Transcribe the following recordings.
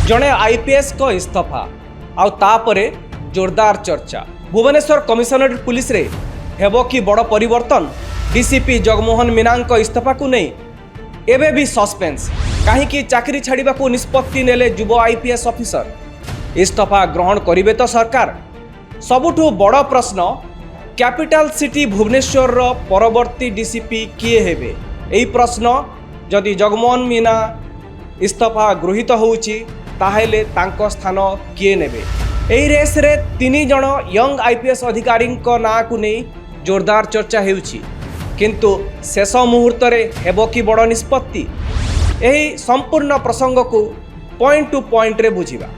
जड़े आईपीएस को इस्तीफा आउे जोरदार चर्चा भुवनेश्वर कमिशनरेट पुलिस रे हेबो कि बड़ परिवर्तन डीसीपी जगमोहन मीना इस्तीफा को नहीं एबे भी सस्पेंस कहीं चाकरी छाड़ा को निष्पत्ति नेले युव आईपीएस ऑफिसर इस्तीफा ग्रहण करिवे तो सरकार सबुठु बड़ प्रश्न कैपिटल सिटी भुवनेश्वर रो परवर्ती डीसीपी किए हेबे एही प्रश्न जदि जगमोहन मीना इस्तीफा गृहीत होउची ताहेले तांको स्थान किए नेबे एही रेस रे 3 जण यंग आईपीएस अधिकारी ना को नहीं जोरदार चर्चा हेउची किंतु शेष मुहूर्त रे हेबो कि बड़ निष्पत्ति एही संपूर्ण प्रसंग को पॉइंट टू पॉइंट रे बुझिबा।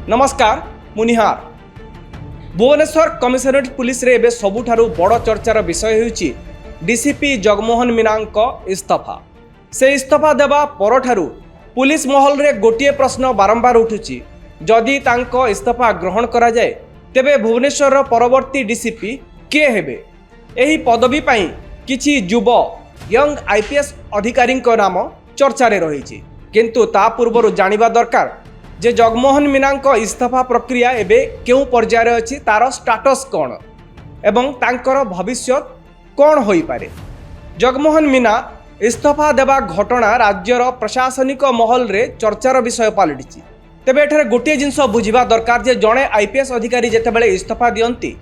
नमस्कार मुनिहार भुवनेश्वर कमिशनरेट पुलिस रे एबे सबुठारु बड़ चर्चार विषय हेउची डीसीपी जगमोहन मीना इस्तीफा से इस्तीफा देवा परठारु पुलिस महल रे गोटे प्रश्न बारंबार उठुची जदि तांको इस्तीफा ग्रहण करा जाए तेबे भुवनेश्वर परवर्ती डीसीपी किए हेबे एही पदवी पाई किछि युव यंग आईपीएस अधिकारी नाम चर्चा रे रही किंतु ता पूर्व जानिबा दरकार जे जगमोहन मीना इस्तीफा प्रक्रिया एबे केउ पर्यायर अछि तार स्टाटस कौन एवं तांकर भविष्य कौन होई पारे। जगमोहन मीना इस्तीफा देवा घटना राज्यर प्रशासनिक महल रे चर्चार विषय पलटि तेबे एठारे गोटे जिनस बुझिबा दरकार जे जड़े आईपीएस अधिकारी जेतेबेले इस्तीफा दियंती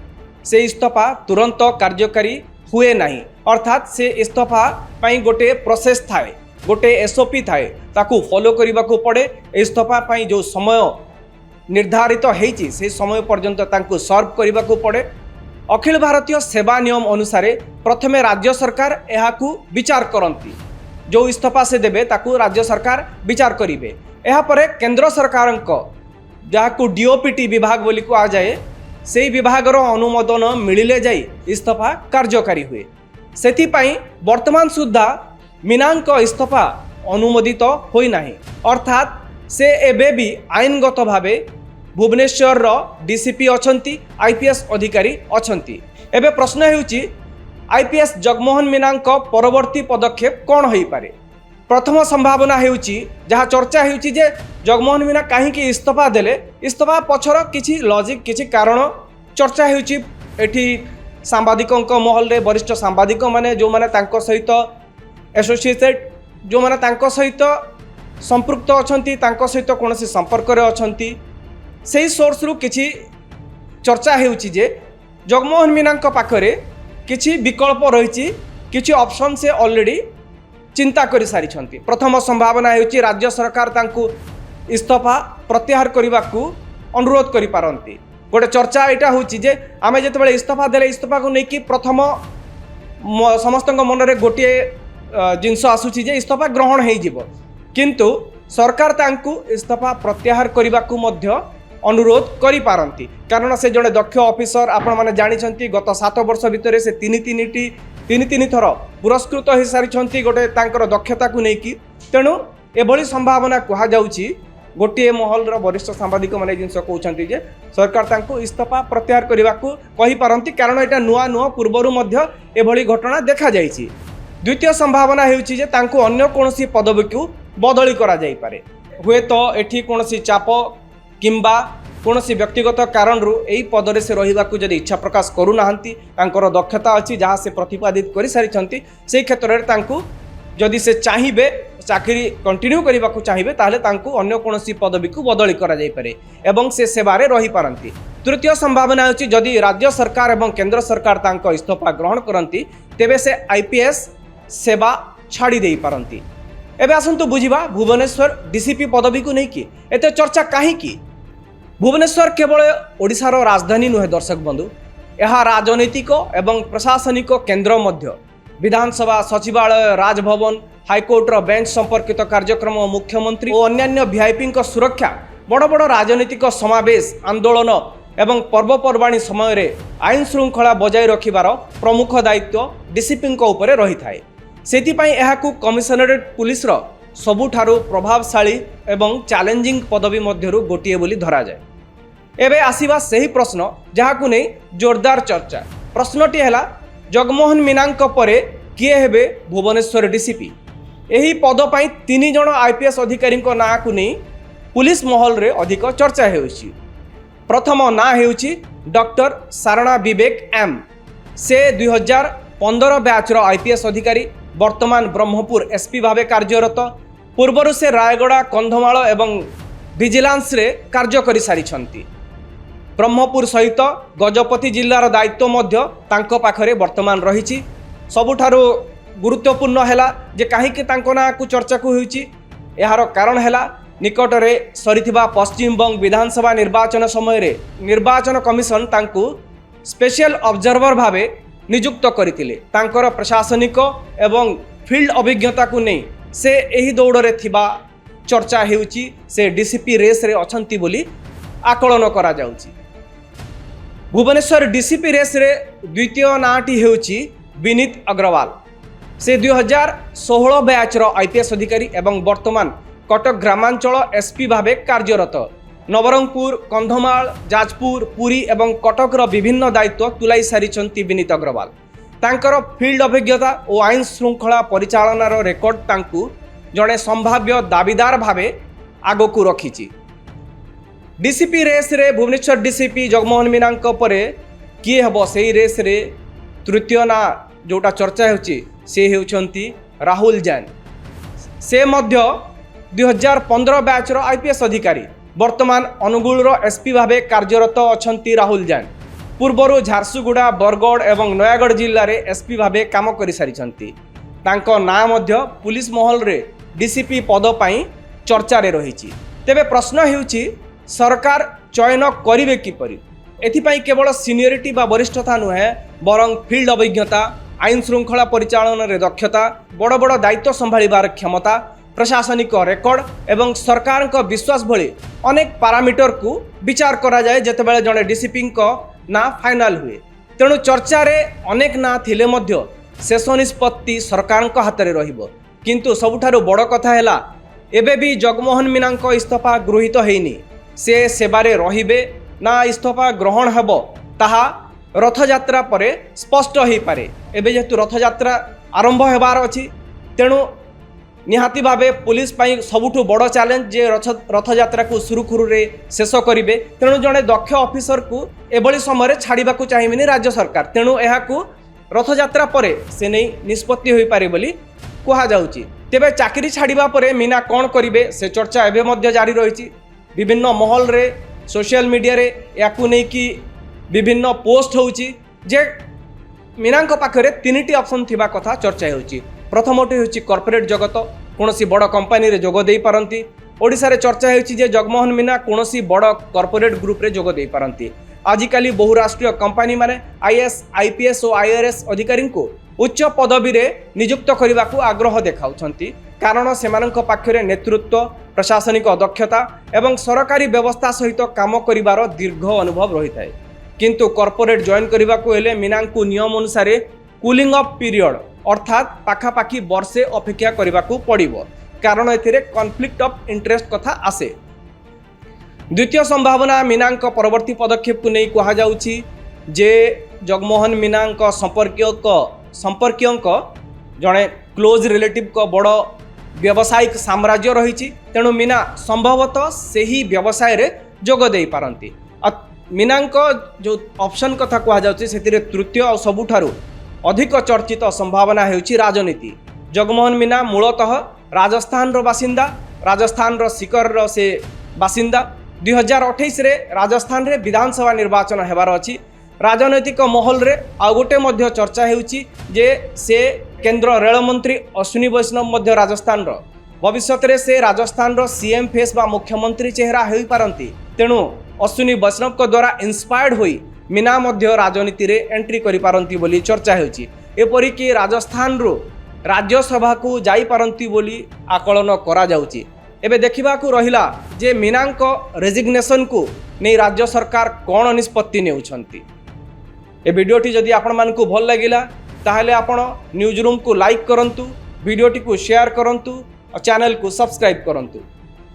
से इस्तीफा तुरंत कार्यकारी हुए नहीं अर्थात से इस्तीफा पाई गोटे प्रोसेस थाए गोटे एसओपी थाए ताकू फॉलो करने को पड़े इस्तीफा पाई जो समय निर्धारित होती से समय पर्यंत ताकू सर्व करने को पड़े। अखिल भारतीय सेवा नियम अनुसार प्रथमे राज्य सरकार यहाकू विचार करती जो इस्तीफा से देबे ताकू राज्य सरकार विचार करिवे एहा परे केंद्र सरकार जहाकू डीओपीटी विभाग बोली को आ जाए से विभागर अनुमोदन मिलिले जाई इस्तीफा कार्यकारी हुए सेथिपाई वर्तमान सुद्धा मीनांक इस्तीफा अनुमोदित होई नाही अर्थात से एबे भी आईनगत भावे भुवनेश्वर रो डीसीपी अछंती आईपीएस अधिकारी अछंती। एबे प्रश्न हेउची आईपीएस जगमोहन मीना परवर्ती पदक्षेप कौन होई पारे। प्रथम संभावना हेउची जहाँ चर्चा हेउची जे जगमोहन मीना कहीं इस्तीफा देले इस्तीफा पछर किछि लॉजिक किछि कारण चर्चा हेउची एठी सांबादिकों महल रे वरिष्ठ सांबादिक माने जो माने तांको सहित एसोसिएटेड जो माने तांको सहित संपृक्त अछंती तांको सहित कोनोसी संपर्क रे अछंती सेही सोर्स रु किछि चर्चा हेउची जे जगमोहन मीना पाखरे किछि विकल्प रहिछि किछि ऑप्शन से ऑलरेडी चिंता कर सारी। प्रथम संभावना हेउची राज्य सरकार तांकू इस्तीफा प्रत्याहार करने को अनुरोध करि पारंती। गोटे चर्चा यहाँ होची जे आमे जेतेबेले इस्तीफा देले इस्तीफा को लेकिन प्रथम समस्त मन में गोटे जिनस आसूची जे इस्तीफा ग्रहण हो जिवो किंतु सरकार तांकू इस्तीफा प्रत्याहार करने को मध्य अनुरोध करि पारंती कारण से जड़े दक्ष ऑफिसर आपण माने जानिछंती गत 7 वर्ष भितर से तीन थर पुरस्कृत हो सारी गोटे तांकर दक्षता को लेकिन तेणु एभली संभावना कहा जाउची गोटे महल वरिष्ठ सांबादिक मैंने जिन कहते जे सरकार तांको इस्तीफा प्रत्याहार करने को कही पारंती कारण यहाँ नुआ नुआ पूर्वर एभली घटना देखा जाइछि। द्वितीय संभावना हेउची जे तांको अन्य कोनोसी पदवी को बदली करा जाई पारे हुए तो एठी कोनोसी चाप किंबा कौनसी व्यक्तिगत कारण यही पदरे से रहिबा को जदि इच्छा प्रकाश करूनाहांती तांकर दक्षता अच्छी जहाँ से प्रतिपादित कर सारी से क्षेत्र में तांकू जदि से चाहिए चाकरी कंटिन्यू करने को चाहिए ताहले तांकू अन्य कौनसी पदवी को बदली करा जाई पारे एवं से सेवारे रही पारंती। तृतीय संभावना होची जदि राज्य सरकार एवं केंद्र सरकार तांको इस्तीफा ग्रहण करती तेबे से आईपीएस सेवा छाड़ी दे पारंती। एबे आसंतु बुझिबा भुवनेश्वर डीसीपी पदवी को नहीं एते चर्चा कहीं भुवनेश्वर केवल ओडिशार राजधानी नुहे दर्शक बंधु यह राजनैतिक एवं प्रशासनिक केन्द्र मध्य विधानसभा सचिवालय राजभवन हाईकोर्टर बेंच संपर्कित कार्यक्रम मुख्यमंत्री और अन्यान्य वीआईपी सुरक्षा बड़ बड़ राजनैतिक समावेश आंदोलन एवं पर्वपर्वाणी समय रे आईन श्रृंखला बजाय रखिबार प्रमुख दायित्व डीसीपी उपरे रही थाए सेथिपाई एहाकू कमिशनरेट पुलिस रो सबुठारु प्रभावशाली एवं चैलेंजिंग पदवी मध्यरु गोटिए बोली धरा जाए। एबे आसीबा सही प्रश्न जहाकू नहीं जोरदार चर्चा प्रश्नटी है जगमोहन मीना परे किए हेबे भुवनेश्वर डीसीपी ଏହି ପଦ ପାଇଁ 3 ଜଣ आईपीएस अधिकारी नाँ को नहीं पुलिस महल रे अधिक चर्चा होउछि। प्रथम नाँ हेउछि डॉक्टर सारणा विवेक एम। से 2015 बैच रो आईपीएस अधिकारी, वर्तमान ब्रह्मपुर एसपी भावे कार्यरत। पूर्वर से रायगड़ा, कंधमाल एवं विजिलेंस रे कार्य करि सारिछंती। ब्रह्मपुर सहित गजपति जिल्लार दायित्व मध्य तांको पाखरे वर्तमान रहिछि। सबुठारु गुरुत्वपूर्ण हैला जे काहीकि तांको नाँ को चर्चा को होइछि। एहार कारण हैला निकटरे सरिथिबा पश्चिम बंग विधानसभा निर्वाचन समय रे निर्वाचन कमिशन तांको स्पेशल ऑब्जर्वर भावे नियुक्त करथिले। तांकर प्रशासनिक एवं फील्ड अभिज्ञता को नहीं से एही दौड़रे थिबा चर्चा हेउछि। से डीसीपी रेस रे अछंती बोली आकलन करा जाउछि। भुवनेश्वर डीसीपी रेस रे द्वितीय नाटी हेउछि विनीत अग्रवाल। से 2016 बैच रो आईपीएस अधिकारी एवं वर्तमान कटक ग्रामांचल एसपी भावे कार्यरत। नवरंगपुर, कंधमाल, जाजपुर, पुरी एवं कटकर विभिन्न दायित्व तुलाई सारिछंती विनीत अग्रवाल। तांकर फील्ड अभिज्ञता और आईन श्रृंखला परिचालनार रेकर्ड तांकु जड़े संभाव्य दाबीदार भावे आगकू रखिछि। डीसीपी रेस रे भुवनेश्वर डीसीपी जगमोहन मीना परे किए हेबो सेही रेस रे तृतीय ना जोटा चर्चा होछि से हेउछंती राहुल जैन। से मध्य 2015 बैच रो आईपीएस अधिकारी, वर्तमान अनुगुल रो एसपी भावे कार्यरत अछंती राहुल जैन। पूर्वरु झारसुगुड़ा, बरगढ़ एवं नयागढ़ जिल्ला रे एसपी भावे काम करि सारिछंती। तांको नाम मध्य पुलिस महल रे डीसीपी पद पई चर्चा रे रहिछि। तेबे प्रश्न हेउछि सरकार चयन करिवे किपरि? एथिपाई केवल सीनियरिटी बा वरिष्ठता नुहे बरं फील्ड अभिज्ञता, आईन श्रृंखला परिचालन रे दक्षता, बड़ बड़ दायित्व संभाळिबार क्षमता, प्रशासनिक रेकर्ड एवं सरकार को विश्वास भली अनेक पारामीटर को विचार करा जाए जेतेबेले जड़े डीसीपी ना फाइनल हुए। तेणु चर्चा रे अनेक ना थिले मध्य शेष निष्पत्ति सरकार को हाथ में रहिबो। किंतु सबुठारु बड़ कथा हैला एबे भी जगमोहन मीना इस्तीफा गृहीत हैनी। से सेवारे रहिबे ना इस्तीफा ग्रहण हेबो ताहा रथयात्रा परे स्पष्ट हो पारे। एबे जेतु रथयात्रा आरंभ हेबार अछि तेणु निहाती भावे पुलिस पाई सबुठु बड़ चैलेंज जे रथयात्रा को सुरुखुरु रे शेष करिवे। तेणु जड़े दक्ष ऑफिसर को एभली समय छाड़िबा को चाहिबेनी राज्य सरकार। तेणु एहाकू रथयात्रा परे से नहीं निष्पत्ति होई पारे बोली कहा जाउची। तेबे चाकरी छाड़िबा परे मीना कोन करिवे से चर्चा एबे मध्य जारी रहिछि। विभिन्न महल रे सोशल मीडिया रे याकू नै कि विभिन्न पोस्ट होउची जे मीना पाखरे 3टी ऑप्शन थिबा कथा चर्चा होउची। प्रथमटी होउची कॉर्पोरेट जगत, कोनोसी बड़ कंपनी रे जोग देई पारंती। ओडिसा रे चर्चा होउची जे जगमोहन मीना कोनोसी बड़ कॉर्पोरेट ग्रुप रे जोग देई पारंती। आजिकाली बहुराष्ट्रीय कंपनी माने आईएएस, आईपीएस और आईआरएस अधिकारी को उच्च पदवी रे नियुक्त करने को आग्रह देखाउछंती। कारण सेमानंक पाखरे नेतृत्व, प्रशासनिक दक्षता एवं सरकारी व्यवस्था सहित काम करिवार दीर्घ अनुभव रही थाए। किंतु कॉर्पोरेट जॉइन करने को हेले मीना को नियम अनुसार कूलिंग ऑफ पीरियड अर्थात पाखापाखि वर्षे अपेक्षा करने को पड़िबो। कारण एथिरे कॉन्फ्लिक्ट ऑफ इंटरेस्ट कथा आसे। द्वितीय संभावना मीना परवर्ती पदक्षेप को नहीं कहा जाउछि जे जगमोहन मीना संपर्कीय जड़े क्लोज रिलेटिव को बड़ व्यावसायिक साम्राज्य रही। तेणु मीना संभवतः से ही व्यवसाय रे जोग दे पारंती। मीना जो ऑप्शन कथा कहा जाउछि सेतिरे तृतीय और सबुठारु अधिक चर्चित संभावना हेउछि राजनीति। जगमोहन मीना मूलतः राजस्थान रो बासिंदा, राजस्थान रो सिकर रो से बासिंदा। 2028 रे राजस्थान रे विधानसभा निर्वाचन हेबार अछि। राजनैतिक महल रे आ गोटे मध्य चर्चा हेउछि जे से केंद्र रेल मंत्री अश्विनी वैष्णव मध्य राजस्थान रो भविष्य रे से राजस्थान रो सीएम फेस बा मुख्यमंत्री चेहरा होई पारंती। तेणु अश्विनी वैष्णव को द्वारा इंस्पायर्ड होई मीना मध्य राजनीति रे एंट्री करि पारंती बोली चर्चा हेउछि। एपरि कि राजस्थान रो राज्यसभा को जाई पारंती बोली आकलन करा जाउछि। एबे देखिबा को रहिला जे मीना रेजिग्नेशन को नहीं राज्य सरकार कौन निष्पत्ति नेउछंती। ए वीडियोटी जदि आपण मानकु भल लागिला ताहले आपण न्यूज रूम को लाइक करंतु, वीडियोटी को शेयर करंतु और चैनल को सब्सक्राइब करंतु।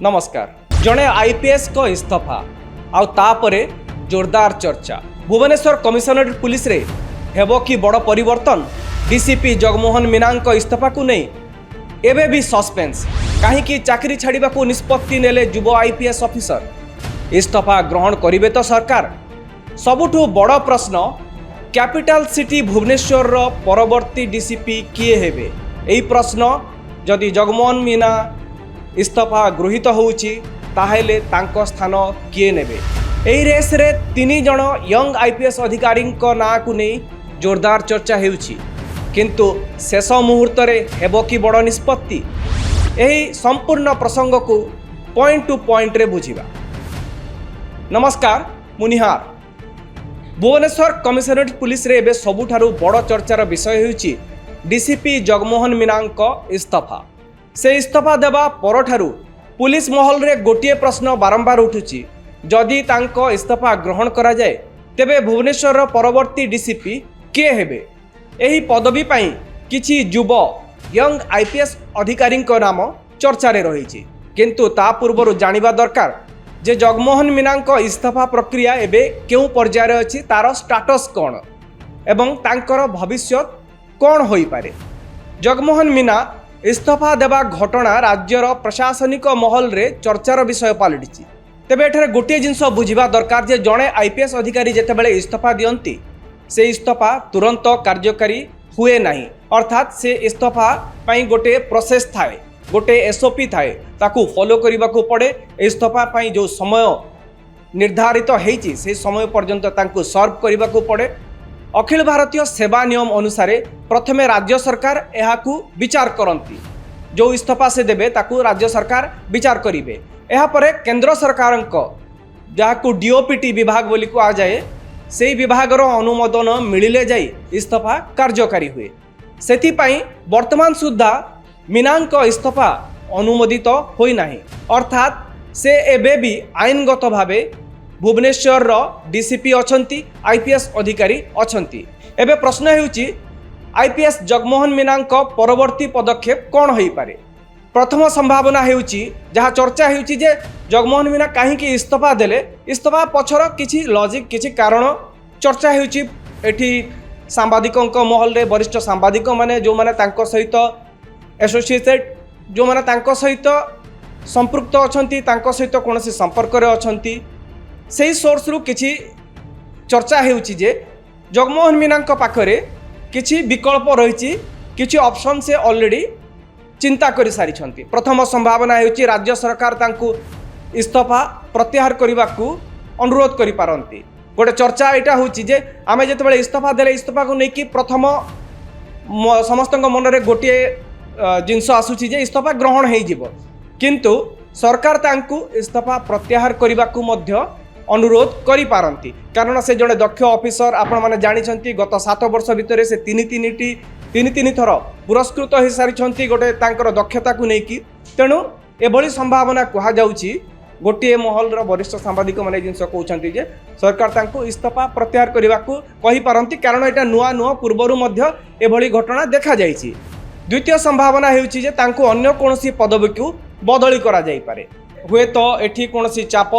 नमस्कार। जड़े आईपीएस को इस्तीफा आउ तापरे जोरदार चर्चा। भुवनेश्वर कमिशनरेट पुलिस रे हेबो कि बड़ परिवर्तन? डीसीपी जगमोहन मीना इस्तीफा को नहीं एबे भी सस्पेंस कहीं चाकरी छाड़ा को निष्पत्ति नेले युव आईपीएस ऑफिसर इस्तीफा ग्रहण करिवे तो सरकार। सबुठु बड़ प्रश्न कैपिटल सिटी भुवनेश्वर रो परवर्ती डीसीपी किए हेबे। एही प्रश्न जदि जगमोहन मीना इस्तीफा गृहीत होउची ताहेले तांको स्थान किए नेबे। एही रेस रे 3 जण यंग आईपीएस अधिकारी ना को नहीं जोरदार चर्चा हेउची, किंतु शेष मुहूर्त रे हेबो कि बड़ निष्पत्ति। एही संपूर्ण प्रसंग को पॉइंट टू पॉइंट रे बुझिबा। नमस्कार, मुनिहार। भुवनेश्वर कमिशनरेट पुलिस रे एबे सबुठारु बड़ चर्चार विषय हेउची डीसीपी जगमोहन मीनांको इस्तीफा। से इस्तीफा देवा परठारु पुलिस महल रे गोटिए प्रश्न बारंबार उठुची, जदि तांको इस्तीफा ग्रहण करा जाए तेबे भुवनेश्वर परवर्ती डीसीपी किए हेबे। एही पदवी पाई किछि युव यंग आईपीएस अधिकारी नाम चर्चा रे रही, किंतु ता पूर्व जानिबा दरकार जे जगमोहन मीनांको इस्तीफा प्रक्रिया एबे केउ पर्यायर अछि, तार स्टाटस कोन एवं तांकर भविष्य कोन होई पारे। जगमोहन मीना इस्तीफा देवा घटना राज्यर प्रशासनिक महल रे चर्चार विषय पलटिछि। तेबे एठारे गोटे जिनस बुझिबा दरकार जे जड़े आईपीएस अधिकारी जेतेबेले इस्तीफा दियंती से इस्तीफा तुरंत कार्यकारी हुए नहीं, अर्थात से इस्तीफा पाई गोटे प्रोसेस थाए, गोटे एसओपी थाए, ताकू फॉलो करने को पड़े। इस्तीफा पाई जो समय निर्धारित होइछि से समय पर्यंत तांकू सर्व करने को पड़े। अखिल भारतीय सेवा नियम अनुसार प्रथमे राज्य सरकार एहाकू विचार करती, जो इस्तीफा से देबे ताकू राज्य सरकार विचार करिवे। एहा परे केंद्र सरकार जहाकू डीओपीटी विभाग बोली को आ जाए से विभागर अनुमोदन मिलिले जाई इस्तीफा कार्यकारी हुए। सेथिपाई वर्तमान सुद्धा मीनांको इस्तीफा अनुमोदित होई नाही, अर्थात से एबे भी आईनगत भावे भुवनेश्वर रो डीसीपी अछंती, आईपीएस अधिकारी अछंती। एबे प्रश्न हेउची आईपीएस जगमोहन मीनांको परवर्ती पदक्षेप कोन होई पारे। प्रथम संभावना हेउची जहाँ चर्चा हेउची जे जगमोहन मीना कहीं इस्तीफा देले, इस्तीफा पछर किछि लॉजिक किछि कारण चर्चा हेउची। एठी सांबादिकों महल रे वरिष्ठ सांबादिक माने जो माने तांको सहित एसोसिएटेड, जो माने तांको सहित संपृक्त अछंती, तांको सहित कोनोसी संपर्क रे अछंती, सेही सोर्स रु किछि चर्चा हेउची जे जगमोहन मीनांको पाखरे किछि विकल्प रहिछि, किछि ऑप्शन से ऑलरेडी चिंता कर सारी। प्रथम संभावना हेउची राज्य सरकार तांकू इस्तीफा प्रत्याहार करने को अनुरोध करि पारंती। गोटे चर्चा यहाँ होची जे आमे जेतेबेले इस्तीफा देले इस्तीफा को लेकिन प्रथम समस्त मन में गोटे जिनस आसूची जे इस्तीफा ग्रहण हो जिवो, किंतु सरकार तांकू इस्तीफा प्रत्याहार करने को मध्य अनुरोध करि पारंती। कारण से जड़े दक्ष ऑफिसर आपण माने जानिछंती गत 7 वर्ष भितर से तीन थर पुरस्कृत हो सारी गोटे तांकर दक्षता को लेकिन। तेणु एभली संभावना कहा जाउची गोटे महल वरिष्ठ सांबादिक मैंने जिन कहते जे सरकार तांको इस्तीफा प्रत्याहार करने को कही पारंती, कारण यहाँ नुआ नुआ पूर्वर एभली घटना देखा जाइछि। द्वितीय संभावना हेउची जे तांको अन्य कोनोसी पदवी को बदली करा जाई पारे। हुए तो एठी कोनोसी चाप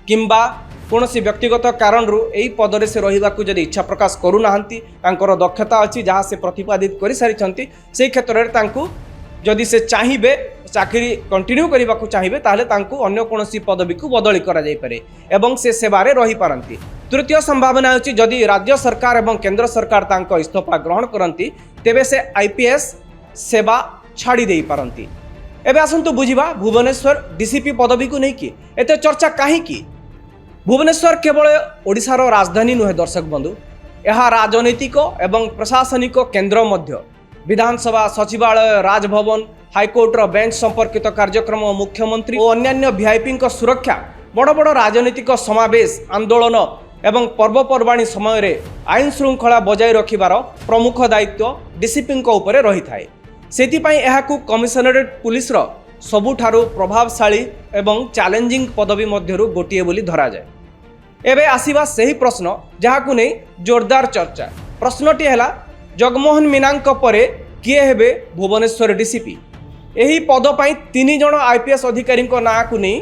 किंबा कोनोसी व्यक्तिगत कारण यही पदरे से रहिबा को जदि इच्छा प्रकाश करूनाहांती, तांकर दक्षता अछि जहाँ से प्रतिपादित कर सारी, से क्षेत्र में तांकू जदि से चाहिए चाकरी कंटिन्यू करने को चाहिए ताहले तांकू अन्य कोनोसी पदवी को बदली करा जाई पारे एवं से सेवारे रही पारंती। तृतीय संभावना होची जदि राज्य सरकार एवं केंद्र सरकार तांको इस्तीफा ग्रहण करंती तेबे से आईपीएस सेवा छाड़ी दे पारंती। एबे आसंतु बुझिबा भुवनेश्वर डीसीपी पदवी को नहीं एते चर्चा काहीकि। भुवनेश्वर केवल ओडिशार राजधानी नुहे दर्शक बंधु, यह राजनैतिक एवं प्रशासनिक केन्द्र मध्य। विधानसभा, सचिवालय, राजभवन, हाईकोर्टर बेंच संपर्कित कार्यक्रम, मुख्यमंत्री और अन्यान्य वीआईपी सुरक्षा, बड़ बड़ राजनीतिक समावेश, आंदोलन एवं पर्वपर्वाणी समय रे आईन श्रृंखला बजाय रखिबार प्रमुख दायित्व डीसीपी उपरे रही थाए। सेथिपाई एहाकू कमिशनरेट पुलिस रो सबुठारु प्रभावशाली एवं चैलेंजिंग पदवी मध्यरु गोटिए बोली धरा जाए। एबे आसीबा सही प्रश्न जहाकू नहीं जोरदार चर्चा। प्रश्नटी है जगमोहन मीनांक परे किए हेबे भुवनेश्वर डीसीपी। यही पद पाई 3 जण आईपीएस अधिकारी ना को नहीं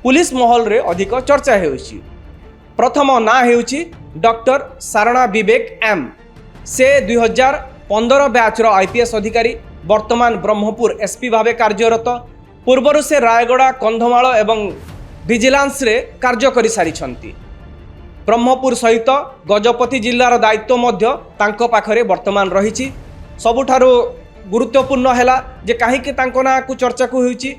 पुलिस महल रे अधिक चर्चा हेउछि। प्रथम ना हेउछि डॉक्टर सारणा विवेक एम। से 2015 बैच रो आईपीएस अधिकारी, ବର୍ତ୍ତମାନ ବ୍ରହ୍ମପୁର ଏସ୍ପି ଭାବେ କାର୍ଯ୍ୟରତ। ପୂର୍ବରୁ ସେ ରାୟଗଡ଼ା, କନ୍ଧମାଳ ଏବଂ ଭିଜିଲାନ୍ସରେ କାର୍ଯ୍ୟ କରିସାରିଛନ୍ତି। ବ୍ରହ୍ମପୁର ସହିତ ଗଜପତି ଜିଲ୍ଲାର ଦାୟିତ୍ୱ ମଧ୍ୟ ତାଙ୍କ ପାଖରେ ବର୍ତ୍ତମାନ ରହିଛି। ସବୁଠାରୁ ଗୁରୁତ୍ୱପୂର୍ଣ୍ଣ ହେଲା ଯେ କାହିଁକି ତାଙ୍କ ନାଁକୁ ଚର୍ଚ୍ଚାକୁ ହେଉଛି,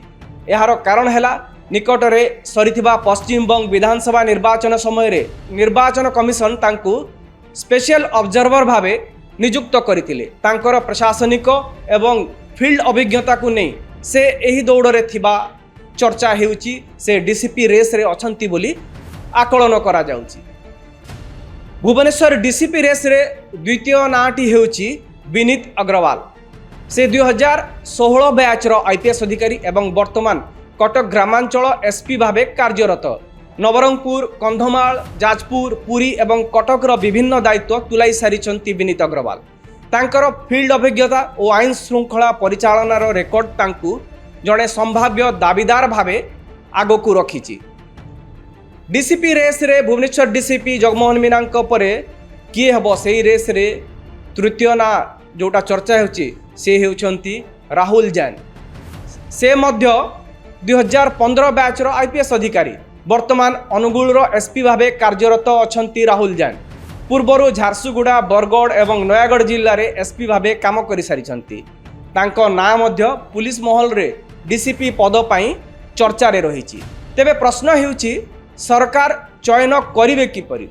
ଏହାର କାରଣ ହେଲା ନିକଟରେ ସରିଥିବା ପଶ୍ଚିମବଙ୍ଗ ବିଧାନସଭା ନିର୍ବାଚନ ସମୟରେ ନିର୍ବାଚନ କମିଶନ ତାଙ୍କୁ ସ୍ପେଶିଆଲ ଅବଜର୍ଭର ଭାବେ ନିଯୁକ୍ତ କରିଥିଲେ। ତାଙ୍କର ପ୍ରଶାସନିକ ଏବଂ ଫିଲ୍ଡ ଅଭିଜ୍ଞତାକୁ ନେଇ ସେ ଏହି ଦୌଡ଼ରେ ଥିବା ଚର୍ଚ୍ଚା ହେଉଛି। ସେ ଡିସିପି ରେସ୍ରେ ଅଛନ୍ତି ବୋଲି ଆକଳନ କରାଯାଉଛି। ଭୁବନେଶ୍ୱର ଡିସିପି ରେସ୍ରେ ଦ୍ୱିତୀୟ ନାଁଟି ହେଉଛି ବିନୀତ ଅଗ୍ରୱାଲ। ସେ 2016 ବ୍ୟାଚ୍ର IPS ଅଧିକାରୀ ଏବଂ ବର୍ତ୍ତମାନ କଟକ ଗ୍ରାମାଞ୍ଚଳ ଏସ୍ପି ଭାବେ କାର୍ଯ୍ୟରତ। ନବରଙ୍ଗପୁର, କନ୍ଧମାଳ, ଯାଜପୁର, ପୁରୀ ଏବଂ କଟକର ବିଭିନ୍ନ ଦାୟିତ୍ୱ ତୁଲାଇ ସାରିଛନ୍ତି ବିନୀତ ଅଗ୍ରୱାଲ। ତାଙ୍କର ଫିଲ୍ଡ ଅଭିଜ୍ଞତା ଓ ଆଇନ ଶୃଙ୍ଖଳା ପରିଚାଳନାର ରେକର୍ଡ ତାଙ୍କୁ ଜଣେ ସମ୍ଭାବ୍ୟ ଦାବିଦାର ଭାବେ ଆଗକୁ ରଖିଛି। ଡିସିପି ରେସ୍ରେ ଭୁବନେଶ୍ୱର ଡିସିପି ଜଗମୋହନ ମୀନାଙ୍କ ପରେ କିଏ ହେବ, ସେହି ରେସ୍ରେ ତୃତୀୟ ନାଁ ଯେଉଁଟା ଚର୍ଚ୍ଚା ହେଉଛି ସେ ହେଉଛନ୍ତି ରାହୁଲ ଜୈନ। ସେ ମଧ୍ୟ 2015 ବ୍ୟାଚ୍ର IPS ଅଧିକାରୀ। ବର୍ତ୍ତମାନ ଅନୁଗୁଳର ଏସ୍ପି ଭାବେ କାର୍ଯ୍ୟରତ ଅଛନ୍ତି ରାହୁଲ ଜୈନ। ପୂର୍ବରୁ ଝାରସୁଗୁଡ଼ା, ବରଗଡ଼ ଏବଂ ନୟାଗଡ଼ ଜିଲ୍ଲାରେ ଏସ୍ପି ଭାବେ କାମ କରିସାରିଛନ୍ତି। ତାଙ୍କ ନାଁ ମଧ୍ୟ ପୁଲିସ ମହଲରେ ଡିସିପି ପଦ ପାଇଁ ଚର୍ଚ୍ଚାରେ ରହିଛି। ତେବେ ପ୍ରଶ୍ନ ହେଉଛି ସରକାର ଚୟନ କରିବେ କିପରି?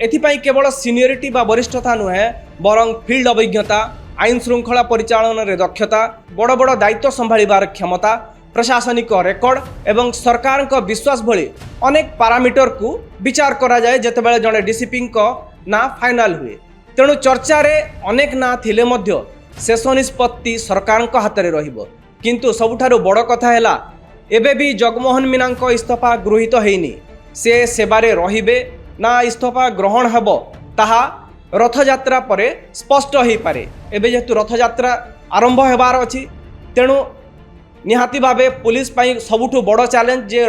ଏଥିପାଇଁ କେବଳ ସିନିୟରିଟି ବା ବରିଷ୍ଠତା ନୁହେଁ, ବରଂ ଫିଲ୍ଡ ଅଭିଜ୍ଞତା, ଆଇନ ଶୃଙ୍ଖଳା ପରିଚାଳନାରେ ଦକ୍ଷତା, ବଡ଼ ବଡ଼ ଦାୟିତ୍ୱ ସମ୍ଭାଳିବାର କ୍ଷମତା, ପ୍ରଶାସନିକ ରେକର୍ଡ ଏବଂ ସରକାରଙ୍କ ବିଶ୍ୱାସ ଭଳି ଅନେକ ପାରାମିଟରକୁ ବିଚାର କରାଯାଏ ଯେତେବେଳେ ଜଣେ ଡିସିପିଙ୍କ ନାଁ ଫାଇନାଲ ହୁଏ। ତେଣୁ ଚର୍ଚ୍ଚାରେ ଅନେକ ନାଁ ଥିଲେ ମଧ୍ୟ ଶେଷ ନିଷ୍ପତ୍ତି ସରକାରଙ୍କ ହାତରେ ରହିବ। କିନ୍ତୁ ସବୁଠାରୁ ବଡ଼ କଥା ହେଲା ଏବେ ବି ଜଗମୋହନ ମୀନାଙ୍କ ଇସ୍ତଫା ଗୃହୀତ ହେଇନି। ସେ ସେବାରେ ରହିବେ ନା ଇସ୍ତଫା ଗ୍ରହଣ ହେବ ତାହା ରଥଯାତ୍ରା ପରେ ସ୍ପଷ୍ଟ ହୋଇପାରେ। ଏବେ ଯେହେତୁ ରଥଯାତ୍ରା ଆରମ୍ଭ ହେବାର ଅଛି, ତେଣୁ ନିହାତି ଭାବେ ପୁଲିସ ପାଇଁ ସବୁଠୁ ବଡ଼ ଚ୍ୟାଲେଞ୍ଜ ଯେ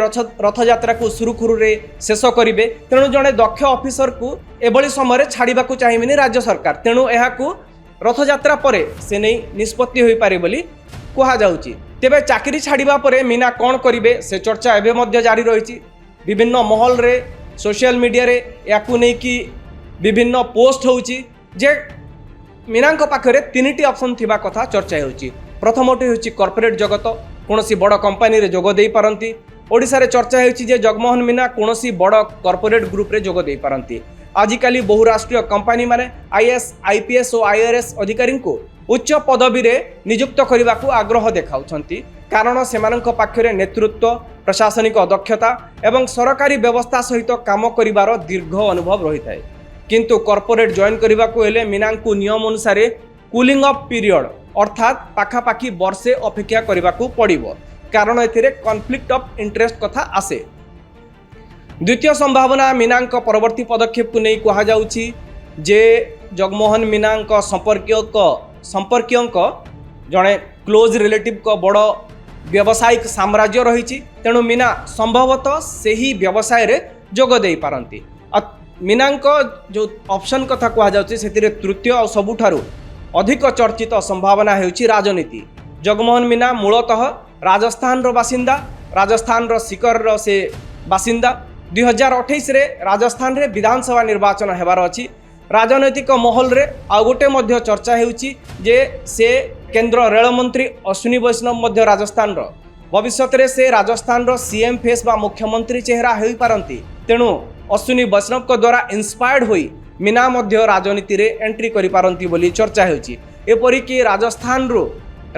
ରଥଯାତ୍ରାକୁ ସୁରୁଖୁରୁରେ ଶେଷ କରିବେ। ତେଣୁ ଜଣେ ଦକ୍ଷ ଅଫିସରକୁ ଏଭଳି ସମୟରେ ଛାଡ଼ିବାକୁ ଚାହିଁବେନି ରାଜ୍ୟ ସରକାର। ତେଣୁ ଏହାକୁ ରଥଯାତ୍ରା ପରେ ସେ ନେଇ ନିଷ୍ପତ୍ତି ହୋଇପାରେ ବୋଲି କୁହାଯାଉଛି। ତେବେ ଚାକିରି ଛାଡ଼ିବା ପରେ ମୀନା କ'ଣ କରିବେ ସେ ଚର୍ଚ୍ଚା ଏବେ ମଧ୍ୟ ଜାରି ରହିଛି। ବିଭିନ୍ନ ମହଲରେ, ସୋସିଆଲ ମିଡ଼ିଆରେ ଏହାକୁ ନେଇକି ବିଭିନ୍ନ ପୋଷ୍ଟ ହେଉଛି ଯେ ମୀନାଙ୍କ ପାଖରେ 3ଟି ଅପସନ୍ ଥିବା କଥା ଚର୍ଚ୍ଚା ହେଉଛି। ପ୍ରଥମଟି ହେଉଛି କର୍ପୋରେଟ୍ ଜଗତ, କୌଣସି ବଡ଼ କମ୍ପାନୀରେ ଯୋଗ ଦେଇପାରନ୍ତି। ଓଡ଼ିଶାରେ ଚର୍ଚ୍ଚା ହେଉଛି ଯେ ଜଗମୋହନ ମୀନା କୌଣସି ବଡ଼ କର୍ପୋରେଟ୍ ଗ୍ରୁପ୍ରେ ଯୋଗ ଦେଇପାରନ୍ତି। ଆଜିକାଲି ବହୁରାଷ୍ଟ୍ରୀୟ କମ୍ପାନୀମାନେ IAS, IPS ଓ IRS ଅଧିକାରୀଙ୍କୁ ଉଚ୍ଚ ପଦବୀରେ ନିଯୁକ୍ତ କରିବାକୁ ଆଗ୍ରହ ଦେଖାଉଛନ୍ତି, କାରଣ ସେମାନଙ୍କ ପାଖରେ ନେତୃତ୍ୱ, ପ୍ରଶାସନିକ ଦକ୍ଷତା ଏବଂ ସରକାରୀ ବ୍ୟବସ୍ଥା ସହିତ କାମ କରିବାର ଦୀର୍ଘ ଅନୁଭବ ରହିଥାଏ। କିନ୍ତୁ କର୍ପୋରେଟ୍ ଜଏନ୍ କରିବାକୁ ହେଲେ ମୀନାଙ୍କୁ ନିୟମ ଅନୁସାରେ କୁଲିଂ ଅଫ୍ ପିରିୟଡ଼ ଅର୍ଥାତ୍ ପାଖାପାଖି ବର୍ଷେ ଅପେକ୍ଷା କରିବାକୁ ପଡ଼ିବ, କାରଣ ଏଥିରେ କନଫ୍ଲିକ୍ଟ ଅଫ୍ ଇଣ୍ଟରେଷ୍ଟ କଥା ଆସେ। ଦ୍ୱିତୀୟ ସମ୍ଭାବନା ମୀନାଙ୍କ ପରବର୍ତ୍ତୀ ପଦକ୍ଷେପକୁ ନେଇ କୁହାଯାଉଛି ଯେ ଜଗମୋହନ ମୀନାଙ୍କ ସମ୍ପର୍କୀୟଙ୍କ ଜଣେ କ୍ଲୋଜ୍ ରିଲେଟିଭ୍ଙ୍କ ବଡ଼ ବ୍ୟବସାୟିକ ସାମ୍ରାଜ୍ୟ ରହିଛି। ତେଣୁ ମୀନା ସମ୍ଭବତଃ ସେହି ବ୍ୟବସାୟରେ ଯୋଗ ଦେଇପାରନ୍ତି। ମୀନାଙ୍କ ଯେଉଁ ଅପସନ୍ କଥା କୁହାଯାଉଛି ସେଥିରେ ତୃତୀୟ ଆଉ ସବୁଠାରୁ ଅଧିକ ଚର୍ଚ୍ଚିତ ସମ୍ଭାବନା ହେଉଛି ରାଜନୀତି। ଜଗମୋହନ ମୀନା ମୂଳତଃ ରାଜସ୍ଥାନର ବାସିନ୍ଦା, ରାଜସ୍ଥାନର ସିକରର ସେ ବାସିନ୍ଦା। 2028ରେ ରାଜସ୍ଥାନରେ ବିଧାନସଭା ନିର୍ବାଚନ ହେବାର ଅଛି। ରାଜନୈତିକ ମହଲରେ ଆଉ ଗୋଟେ ମଧ୍ୟ ଚର୍ଚ୍ଚା ହେଉଛି ଯେ ସେ କେନ୍ଦ୍ର ରେଳମନ୍ତ୍ରୀ ଅଶ୍ୱିନୀ ବୈଷ୍ଣବ ମଧ୍ୟ ରାଜସ୍ଥାନର। ଭବିଷ୍ୟତରେ ସେ ରାଜସ୍ଥାନର CM ଫେସ୍ ବା ମୁଖ୍ୟମନ୍ତ୍ରୀ ଚେହେରା ହୋଇପାରନ୍ତି। ତେଣୁ ଅଶ୍ୱିନୀ ବୈଷ୍ଣବଙ୍କ ଦ୍ୱାରା ଇନ୍ସପାୟାର୍ଡ ହୋଇ ମୀନା ମଧ୍ୟ ରାଜନୀତିରେ ଏଣ୍ଟ୍ରି କରିପାରନ୍ତି ବୋଲି ଚର୍ଚ୍ଚା ହେଉଛି। ଏପରିକି ରାଜସ୍ଥାନରୁ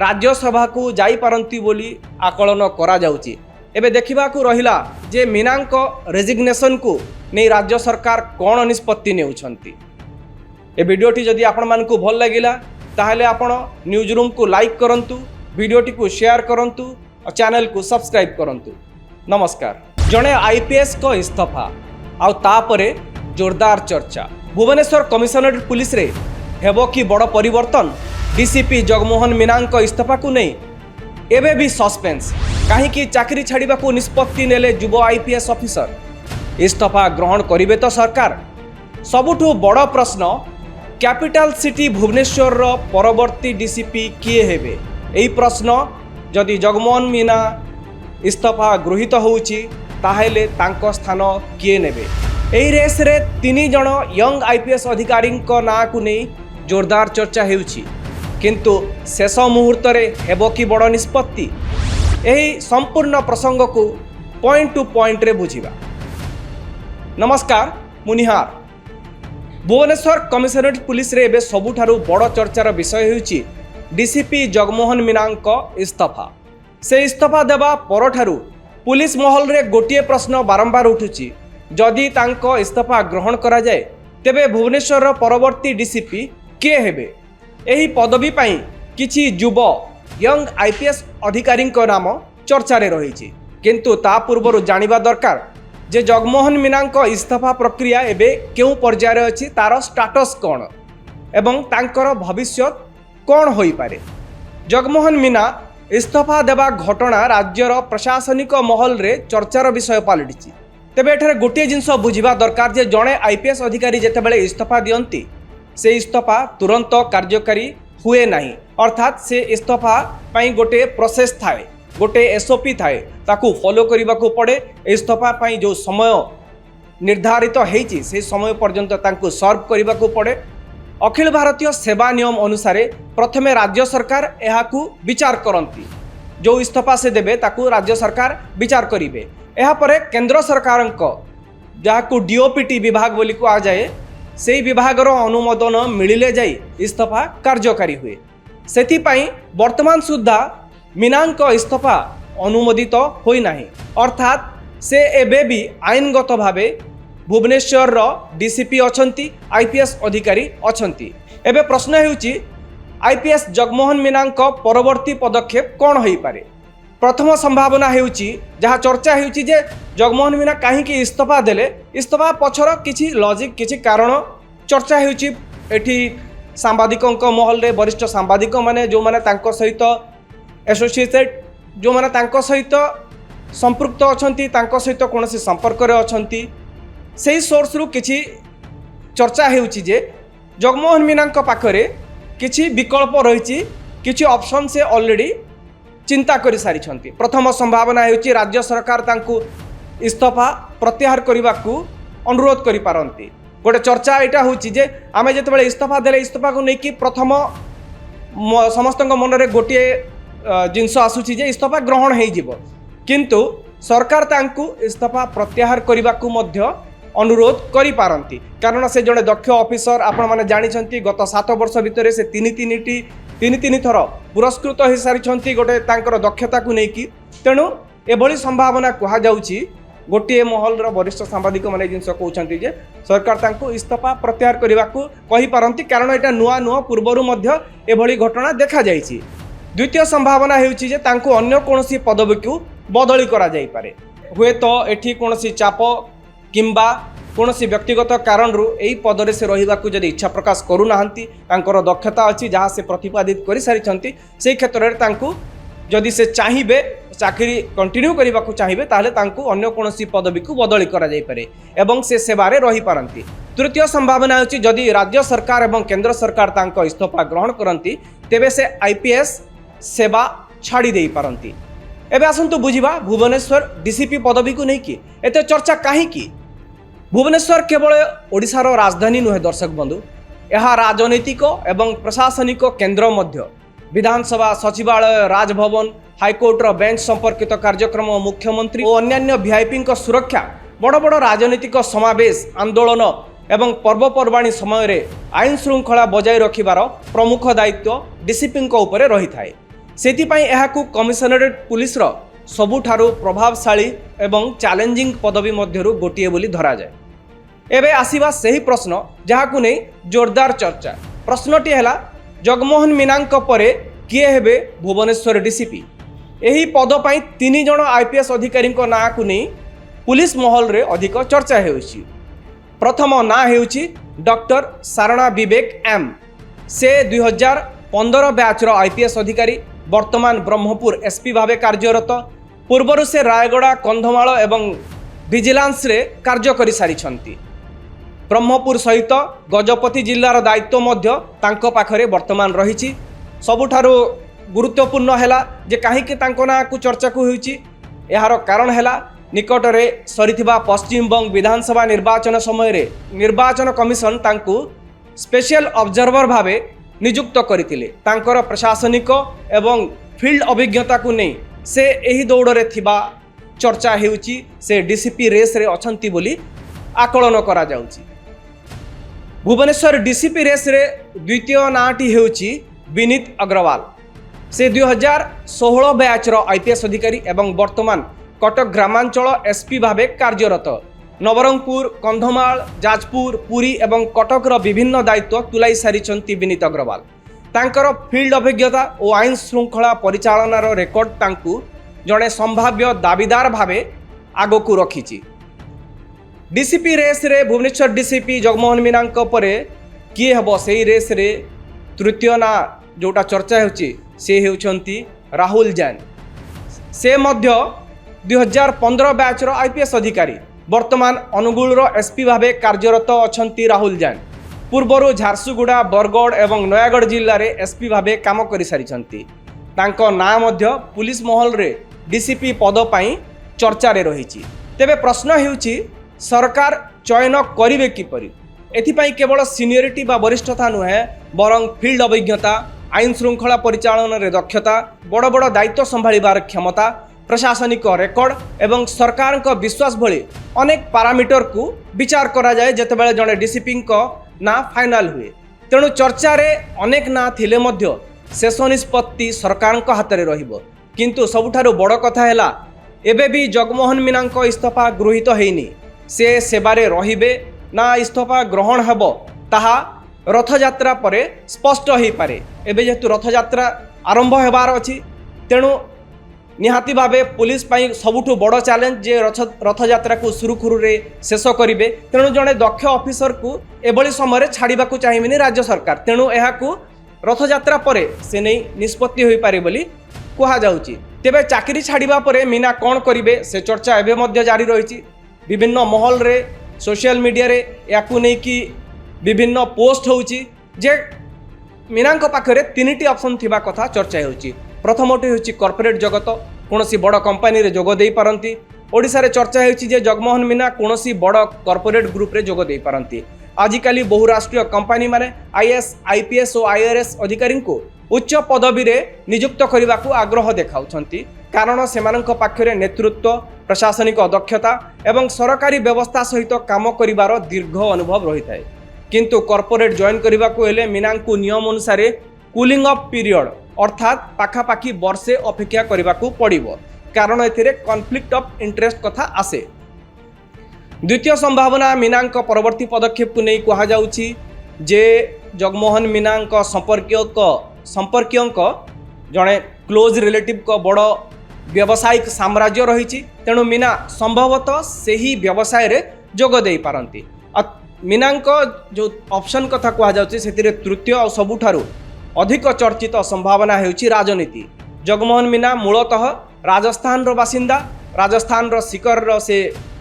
ରାଜ୍ୟସଭାକୁ ଯାଇପାରନ୍ତି ବୋଲି ଆକଳନ କରାଯାଉଛି। ଏବେ ଦେଖିବାକୁ ରହିଲା ଯେ ମୀନାଙ୍କ ରେଜିଗ୍ନେସନକୁ ନେଇ ରାଜ୍ୟ ସରକାର କ'ଣ ନିଷ୍ପତ୍ତି ନେଉଛନ୍ତି। ଏ ଭିଡ଼ିଓଟି ଯଦି ଆପଣମାନଙ୍କୁ ଭଲ ଲାଗିଲା ତାହେଲେ ଆପଣ ନ୍ୟୁଜ୍ ରୁମ୍କୁ ଲାଇକ୍ କରନ୍ତୁ, ଭିଡ଼ିଓଟିକୁ ସେୟାର କରନ୍ତୁ और चैनल को सब्सक्राइब करंतु। नमस्कार। जड़े IPS को इस्तफा आउ तापरे जोरदार चर्चा। भुवनेश्वर कमिशनरेट पुलिस रे हेबो कि बड़ परिवर्तन। DCP जगमोहन मीना इस्तफा को नहीं एबे भी सस्पेंस। कहीं चाकरी छाड़ा को निष्पत्ति नेले युव IPS ऑफिसर इस्तफा ग्रहण करिवे तो सरकार। सबुठु बड़ प्रश्न कैपिटल सिटी भुवनेश्वर परवर्ती DCP किए हेबे। यही प्रश्न जदि जगमोहन मीना इस्तीफा गृहीत होउची ताहेले तांको स्थान किए नेबे। एही रेस रे 3 जण यंग आईपीएस अधिकारी ना को नहीं जोरदार चर्चा हेउची, किंतु शेष मुहूर्त रे हेबो कि बड़ निष्पत्ति, यही संपूर्ण प्रसंग को पॉइंट टू पॉइंट रे बुझिबा। नमस्कार, मुनिहार। भुवनेश्वर कमिशनरेट पुलिस रे एबे सबुठारु बड़ चर्चार विषय हेउची डीसीपी जगमोहन मीनांको इस्तीफा। से इस्तीफा देवा परठारु पुलिस महल रे गोटिए प्रश्न बारंबार उठुची, जदि तांको इस्तीफा ग्रहण करा जाए तेबे भुवनेश्वर परवर्ती डीसीपी किए हेबे। एही पदवी पाई किछि युव यंग आईपीएस अधिकारी नाम चर्चा रे रही, किंतु ता पूर्व जानिबा दरकार जे जगमोहन मीनांको इस्तीफा प्रक्रिया एबे केउ पर्यायर अछि, तार स्टाटस कौन एवं तांकर भविष्य कौन होई पारे। जगमोहन मीना इस्तीफा देवा घटना राज्यर प्रशासनिक महल रे चर्चार विषय पलटि। तेबे एठारे गोटे जिनस बुझिबा दरकार जे जड़े आईपीएस अधिकारी जेतेबेले इस्तीफा दियंती से इस्तीफा तुरंत कार्यकारी हुए नहीं, अर्थात से इस्तीफा पाई गोटे प्रोसेस थाए, गोटे एसओपी थाए, ताकू फॉलो करने को पड़े। इस्तीफा पाई जो समय निर्धारित होती से समय पर्यंत तांकू सर्व करने को पड़े। अखिल भारतीय सेवा नियम अनुसार प्रथमे राज्य सरकार यहाकू विचार करती, जो इस्तीफा से देबे ताकू राज्य सरकार विचार करिवे। एहा परे केंद्र सरकार जहाकू डीओपीटी विभाग बोली को आ जाए, से विभागर अनुमोदन मिलिले जाई इस्तीफा कार्यकारी हुए। सेथिपाई वर्तमान सुद्धा मीनांको इस्तीफा अनुमोदित होई नाही, अर्थात से एबे भी आईनगत भावे भुवनेश्वर डीसीपी अछंती, आईपीएस अधिकारी अछंती। एबे प्रश्न हेउची आईपीएस जगमोहन मीनांको परवर्ती पदक्षेप कौन होई पारे। प्रथम संभावना हेउची जहाँ चर्चा हेउची जे जगमोहन मीना काहींकि इस्तीफा देले, इस्तीफा पछर किछि लॉजिक किछि कारण चर्चा हेउची। एठी सांबादिकों महल रे वरिष्ठ सांबादिक माने जो माने तांको सहित एसोसिएटेड, जो माने तांको सहित संपृक्त अछंती, तांको सहित कोनोसी संपर्क रे अछंती, सेही सोर्स रु किछि चर्चा हेउची जे जगमोहन मीनांको पाखरे किछि विकल्प रहिछि, किछि ऑप्शन से ऑलरेडी चिंता करि सारिछंती। प्रथम संभावना हेउची राज्य सरकार तांकू इस्तीफा प्रत्याहार करबाकू अनुरोध करि पारंती। गोटे चर्चा एटा होची जे आमे जेतेबेले इस्तीफा देले इस्तीफा को नेकी प्रथम समस्तଙ୍କ मनरे गोटे जिनस आसुची जे इस्तीफा ग्रहण हेइ जिवो, किंतु सरकार तांकू इस्तीफा प्रत्याहार करबाकू मध्य अनुरोध करि पारंती। कारण से जड़े दक्ष ऑफिसर आपण माने जानिछंती, गत 7 वर्ष भितर से तीन थर पुरस्कृत हो सारी गोटे तांकर दक्षता को लेकिन। तेणु एभली संभावना कहा जाउची, गोटे महल वरिष्ठ सांबादिक माने जिनस कहउछंती जे सरकार तांको इस्तीफा प्रत्याहार करबाकू कहि पारंती, कारण एटा नुआ नुआ पूर्वरु मध्य एभली घटना देखा जाइछि। द्वितीय संभावना हेउची जे तांको अन्य कोनोसी पदवी को बदली करा जाई पारे। हुए तो एठी कोनोसी चाप किंबा कोनोसी व्यक्तिगत कारण यही पदरे से रहिबाकू जदि इच्छा प्रकाश करू नाहंती, तांकर दक्षता अछि जहाँ से प्रतिपादित करि सारिछंती, से क्षेत्र रे तांकू जदि से चाहिबे चाकरी कंटिन्यू करबाकू चाहिबे ताहले तांकू अन्य कोनोसी पदवी को बदली करा जाई पारे एवं से सेवारे रही पारंती। तृतीय संभावना अछि जदि राज्य सरकार एवं केंद्र सरकार तांको इस्तीफा ग्रहण करंती तेबे से आईपीएस सेवा छाड़ी देई पारंती। एबे आसंतु बुझिबा भुवनेश्वर डीसीपी पदवी को नेकी एते चर्चा काहीकि। भुवनेश्वर केवल ओडिशार राजधानी नुहे दर्शक बंधु, यह राजनैतिक एवं प्रशासनिक केन्द्र मध्य। विधानसभा, सचिवालय, राजभवन, हाईकोर्टर बेंच संपर्कित कार्यक्रम, मुख्यमंत्री और अन्यान्य वीआईपी सुरक्षा, बड़ बड़ राजनीतिक समावेश, आंदोलन एवं पर्वपर्वाणी समय रे आईन श्रृंखला बजाय रखिबार प्रमुख दायित्व डीसीपी उपरे रही थाए। सेथिपाई एहाकू कमिशनरेट पुलिस रो सबुठारु प्रभावशाली एवं चैलेंजिंग पदवी मध्यरु गोटिए बोली धरा जाए। एबे आसीबा सही प्रश्न जहाकू नै जोरदार चर्चा। प्रश्नटी हैला जगमोहन मीनांक परे किए हेबे भुवनेश्वर डीसीपी। एही पद पई 3 जण आईपीएस अधिकारी ना को नै पुलिस महल रे अधिक चर्चा हेउछि। प्रथम ना हेउछि डॉक्टर सारणा विवेक एम। से 2015 बैच रो आईपीएस अधिकारी, वर्तमान ब्रह्मपुर एसपी भावे कार्यरत। पूर्वरु से रायगड़ा, कंधमाल एवं विजिलेंस रे कार्य करि सारिछंती। ब्रह्मपुर सहित गजपति जिल्लार दायित्व मध्य तांको पाखरे वर्तमान रहिछि। सबुठारु गुरुत्वपूर्ण है जे कहीं ना को चर्चा को होइछि यार कारण है निकटरे सरीथिबा पश्चिमबंग विधानसभा निर्वाचन समय रे निर्वाचन कमिशन तांकु स्पेशल ऑब्जर्वर भावे नियुक्त करथिले। तांकर प्रशासनिक एवं फील्ड अभिज्ञता को नहीं से एही दौड़े थिबा चर्चा हेउछि से डीसीपी रेस रे अछंती बोली आकलन करा जाउछि। भुवनेश्वर डीसीपी रेस रे द्वितीय नाटी हेउछि विनीत अग्रवाल। से 2016 बैचर आईपीएस अधिकारी एवं वर्तमान कटक ग्रामांचल एसपी भावे कार्यरत। नवरंगपुर, कंधमाल, जाजपुर, पुरी एवं कटकर विभिन्न दायित्व तुलाई सारिछंती विनीत अग्रवाल। तांकर फील्ड अभिज्ञता और आईन श्रृंखला परिचालनार रेकर्ड तांकु जड़े संभाव्य दाबीदार भावे आगकू रखिछि। डीसीपी रेस रे भुवनेश्वर डीसीपी जगमोहन मीना परे किए हेबो सेही रेस रे तृतीय ना जोटा चर्चा होछि से हेउछंती राहुल जैन। से मध्य 2015 बैचर आईपीएस अधिकारी वर्तमान अनुगुल एसपी भावे कार्यरत अछंती राहुल जैन। पूर्वर झारसुगुड़ा, बरगढ़ एवं नयागढ़ जिल्ला रे एसपी भावे काम करि सारिछंती। तांको ना मध्य पुलिस महल रे डीसीपी पद पई चर्चा रे रहिछि। तेबे प्रश्न हेउछि सरकार चयन करिवे किपरि? एथिपाई केवल सीनियरिटी बा वरिष्ठता नुहे बरं फील्ड अभिज्ञता, आईन श्रृंखला परिचालन रे दक्षता, बड़ बड़ दायित्व संभाळिबार क्षमता, प्रशासनिक रेकर्ड एवं सरकार को विश्वास भली अनेक पारामीटर को विचार करा जाए जेतेबेले जड़े डीसीपी ना फाइनाल हुए। तेणु चर्चा रे अनेक ना थिले मध्य शेष निष्पत्ति सरकार हाथ में रहिबो। किंतु सबुठारु बड़ कथा हैला एबे भी जगमोहन मीना इस्तीफा गृहीत हैनी। से सेवारे रहिबे ना इस्तीफा ग्रहण हेबो ताहा रथयात्रा परे स्पष्ट हो पारे। एबे जेतु रथयात्रा आरंभ हेबार अछि तेणु निहाती भावे पुलिस पाई सबुठु बड़ चैलेंज जे रथयात्रा को सुरुखुरु रे शेष करिवे। तेणु जड़े दक्ष ऑफिसर को एभली समय छाड़ा चाहिए राज्य सरकार। तेणु यहाकू रथयात्रा परे से नहीं निष्पत्ति हो पारे बोली कहा जाउची। तेबे चाकरी छाड़िबा परे मीना कौन करिवे से चर्चा एबे मध्य जारी रही। विभिन्न महल रे सोशल मीडिया रे याकू नहीं कि विभिन्न पोस्ट होउची जे मीना पाखरे तीनिटी ऑप्शन थिबा कथा चर्चा होउची। प्रथमटी होउची कॉर्पोरेट जगत, कोनोसी बड़ कंपनी रे जोग देई पारंती। ओडिसा रे चर्चा होउची जे जगमोहन मीना कोनोसी बड़ कॉर्पोरेट ग्रुप रे जोग देई पारंती। आजिकाली बहुराष्ट्रीय कंपनी माने आईएएस, आईपीएस और आईआरएस अधिकारी को उच्च पदवी रे नियुक्त करने को आग्रह देखाउछंती। कारण सेमानंक पाखरे नेतृत्व, प्रशासनिक दक्षता एवं सरकारी व्यवस्था सहित काम करिवार दीर्घ अनुभव रही थाए। किंतु कॉर्पोरेट जॉइन करने को हेले मीना को नियम अनुसार कूलिंग ऑफ पीरियड अर्थात पाखापाखि वर्षे अपेक्षा करने को पड़िबो। कारण एथिरे कॉन्फ्लिक्ट ऑफ इंटरेस्ट कथा आसे। द्वितीय संभावना मीना परवर्ती पदक्षेप को नहीं कहा जाउची जे जगमोहन मीना संपर्कीय जड़े क्लोज रिलेटिव को बड़ व्यावसायिक साम्राज्य रही। तेणु मीना संभवतः से ही व्यवसाय रे जोग दे पारंती। मीना जो ऑप्शन कथा कहा जाउची सेतिरे तृतीय और सबुठारु अधिक चर्चित संभावना हेउची राजनीति। जगमोहन मीना मूलतः राजस्थान रो बासिंदा, राजस्थान रो सिकर रो से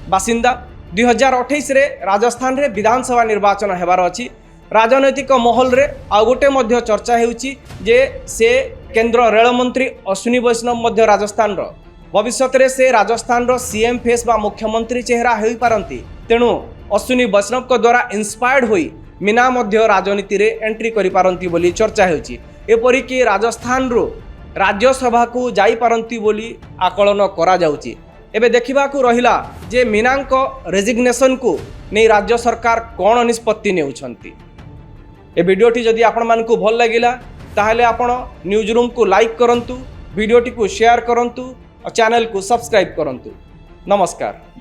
बासिंदा। 2028 रे राजस्थान रे विधानसभा निर्वाचन हेबार अछि। राजनैतिक महल रे आ गोटे मध्य चर्चा हेउची जे से केंद्र रेल मंत्री अश्विनी वैष्णव मध्य राजस्थान रो भविष्य रे से राजस्थान रो सीएम फेस बा मुख्यमंत्री चेहरा होई पारंती। तेणु अश्विनी वैष्णव को द्वारा इंस्पायर्ड होई मीना मध्य राजनीति रे एंट्री करि पारंती बोली चर्चा हेउची। एपरि कि राजस्थान रो राज्यसभा को जाई पारंती बोली आकलन करा जाउची। एबे देखिबा को रहिला जे मीना रेजिग्नेशन को नहीं राज्य सरकार कौन निष्पत्ति नेउछंती। ए वीडियोटी जदि आपण मानकु भल लागिला ताहले आपण न्यूज रूम को लाइक करंतु, वीडियोटी को शेयर करंतु और चैनल को सब्सक्राइब करंतु। नमस्कार।